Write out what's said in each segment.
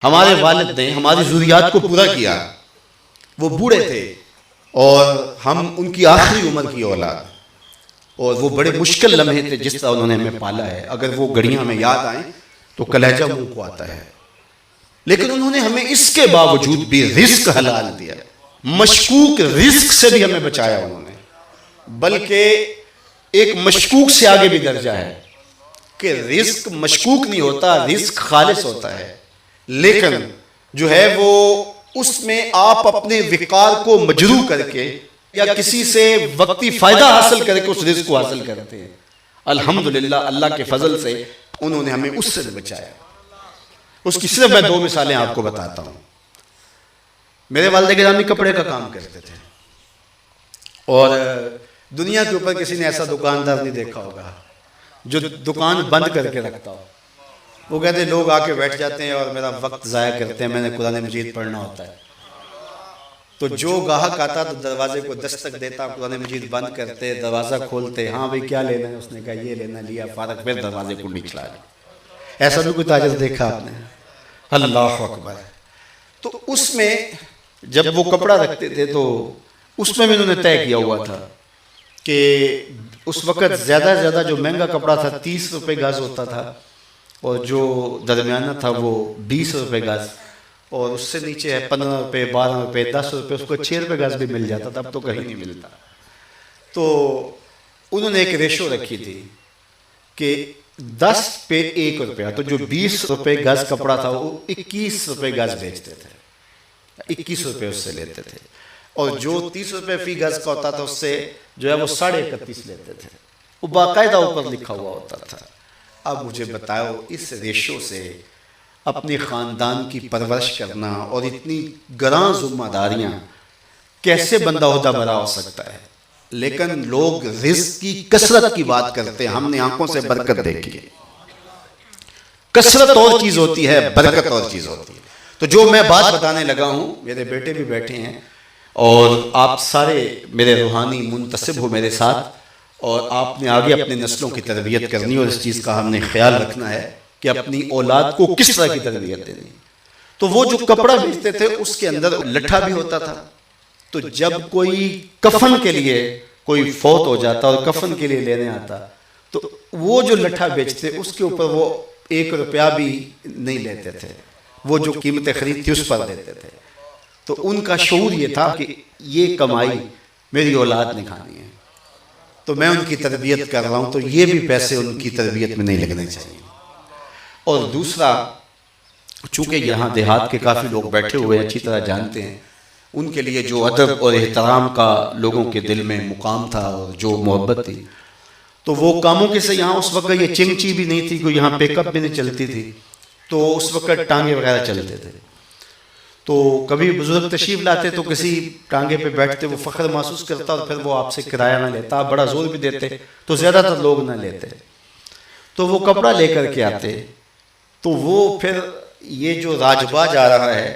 ہمارے والد نے ہماری ضروریات کو پورا کیا، وہ بوڑھے تھے اور ہم ان کی آخری عمر کی اولاد، اور وہ بڑے مشکل لمحے تھے جس طرح انہوں نے ہمیں پالا ہے، اگر وہ گھڑیاں ہمیں یاد آئیں تو کلیجہ منہ کو آتا ہے، لیکن انہوں نے ہمیں اس کے باوجود بھی رزق حلال دیا، مشکوک رزق سے بھی ہمیں بچایا انہوں نے، بلکہ ایک مشکوک سے آگے بھی درجہ ہے کہ رزق مشکوک نہیں ہوتا، رزق خالص ہوتا ہے، لیکن جو ہے وہ اس میں آپ اپنے وقار کو مجروح کر کے یا کسی سے وقتی فائدہ حاصل کر کے اس رزق کو حاصل کرتے ہیں۔ الحمدللہ اللہ کے فضل سے انہوں نے ہمیں اس سے بچایا۔ اس کی صرف میں 2 مثالیں آپ کو بتاتا ہوں۔ میرے والد گرامی کپڑے کا کام کرتے تھے، اور دنیا کے اوپر کسی نے ایسا دکاندار نہیں دیکھا ہوگا جو دکان بند کر کے رکھتا ہو۔ وہ کہتے ہیں لوگ آ کے بیٹھ جاتے ہیں اور میرا وقت ضائع کرتے ہیں، میں نے قرآن مجید پڑھنا ہوتا ہے، تو جو گاہک آتا تو دروازے کو دستک دیتا، قرآن مجید بند کرتے، دروازہ کھولتے، ہاں بھئی کیا لینا ہے؟ اس نے کہا یہ لینا، لیا، فارغ، پھر دروازے کو نکلا لیا۔ ایسا بھی کوئی تاجر دیکھا آپ نے؟ اللہ اکبر۔ تو اس میں جب وہ کپڑا رکھتے تھے تو اس میں انہوں نے طے کیا ہوا تھا کہ اس وقت زیادہ سے زیادہ جو مہنگا کپڑا تھا 30 روپے گز ہوتا تھا، اور جو درمیانہ تھا وہ 20 روپے گز، اور اس سے نیچے ہے 15 روپے، 12 روپے، 10 روپے، اس کو 6 روپے گز بھی مل جاتا تھا، اب تو کہیں نہیں ملتا۔ تو انہوں نے ایک ریشو رکھی تھی کہ 10 پہ 1 روپیہ، تو جو 20 روپے گز کپڑا تھا وہ 21 روپے گز بیچتے تھے، 21 روپے اس سے لیتے تھے، اور جو 30 روپے فی گز کا ہوتا تھا اس سے جو ہے وہ 31.5 لیتے تھے، وہ باقاعدہ اوپر لکھا ہوا ہوتا تھا۔ اب مجھے بتاؤ اس ریشو سے اپنے خاندان کی پرورش کرنا اور اتنی گراں ذمہ داریاں کیسے بندہ عہدہ برا ہو سکتا ہے؟ لیکن لوگ رزق کی کثرت کی بات کرتے ہیں، ہم نے آنکھوں سے برکت دیکھی ہے۔ کثرت اور چیز ہوتی ہے، برکت اور چیز ہوتی ہے۔ تو جو میں بات بتانے لگا ہوں، میرے بیٹے بھی بیٹھے ہیں اور آپ سارے میرے روحانی منتسب ہو میرے ساتھ، اور آپ نے آگے اپنے نسلوں کی تربیت کرنی، اور اس چیز کا ہم نے خیال رکھنا ہے کہ اپنی اولاد کو کس طرح کی تربیت دینی۔ تو وہ جو کپڑا بیچتے تھے اس کے اندر لٹھا بھی ہوتا تھا، تو جب کوئی کفن کے لیے کوئی فوت ہو جاتا اور کفن کے لیے لینے آتا تو وہ جو لٹھا بیچتے اس کے اوپر وہ 1 روپیہ بھی نہیں لیتے تھے، وہ جو قیمت خرید تھی اس پر دیتے تھے۔ تو ان کا شعور یہ تھا کہ یہ کمائی میری اولاد نے کھانی ہے، تو میں ان کی تربیت کر رہا ہوں، تو یہ بھی پیسے ان کی تربیت میں نہیں لگنے چاہیے۔ اور دوسرا، چونکہ یہاں دیہات کے کافی لوگ بیٹھے ہوئے اچھی طرح جانتے ہیں، ان کے لیے جو ادب اور احترام کا لوگوں کے دل میں مقام تھا اور جو محبت تھی، تو وہ کاموں کے سے یہاں اس وقت یہ چنگچی بھی نہیں تھی، کوئی یہاں پیک اپ بھی نہیں چلتی تھی، تو اس وقت ٹانگے وغیرہ چلتے تھے۔ تو کبھی بزرگ تشریف لاتے تو کسی ٹانگے پہ بیٹھتے، وہ فخر محسوس کرتا اور پھر وہ آپ سے کرایہ نہ لیتا، آپ بڑا زور بھی دیتے تو زیادہ تر لوگ نہ لیتے، تو وہ کپڑا لے کر کے آتے، تو وہ پھر یہ جو راجباج آ رہا ہے،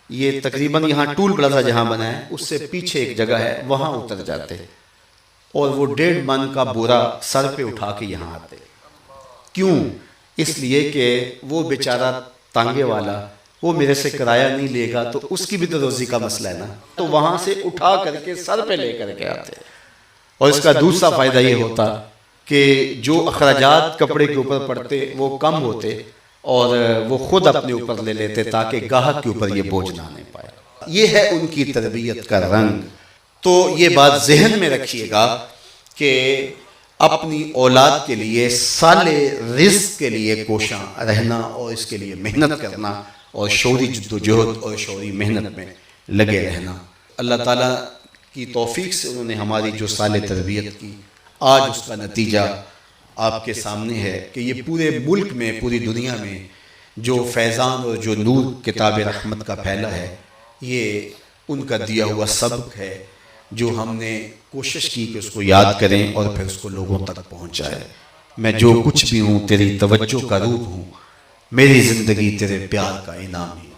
یہ تقریباً یہاں ٹول پلازا جہاں بنا ہے اس سے پیچھے ایک جگہ ہے، وہاں اتر جاتے اور وہ 1.5 من کا بورا سر پہ اٹھا کے یہاں آتے۔ کیوں؟ اس لیے کہ وہ بیچارہ تانگے والا وہ میرے سے کرایہ نہیں لے گا، تو اس کی بھی تو روزی کا مسئلہ ہے نا، تو وہاں سے اٹھا کر کے سر پہ لے کر کے آتے۔ اور اس کا دوسرا فائدہ یہ ہوتا کہ جو اخراجات کپڑے کے اوپر پڑتے وہ کم ہوتے، اور وہ خود اپنے اوپر لے لیتے تاکہ گاہک کے اوپر یہ بوجھ نہ آنے پائے۔ یہ ہے ان کی تربیت کا رنگ۔ تو یہ بات ذہن میں رکھیے گا کہ اپنی اولاد کے لیے سالے رزق کے لیے کوشاں رہنا، اور اس کے لیے محنت کرنا، اور شعوری جد و جہد اور شعوری محنت میں لگے رہنا۔ اللہ تعالیٰ کی توفیق سے انہوں نے ہماری جو سال تربیت کی، آج اس کا نتیجہ آپ کے سامنے ہے کہ یہ پورے ملک میں، پوری دنیا میں جو فیضان اور جو نور کتاب رحمت کا پھیلا ہے، یہ ان کا دیا ہوا سبق ہے جو ہم نے کوشش کی کہ اس کو یاد کریں اور پھر اس کو لوگوں تک پہنچائیں۔ میں جو کچھ بھی ہوں تیری توجہ کا روح ہوں، میری زندگی تیرے پیار کا انعام ہی۔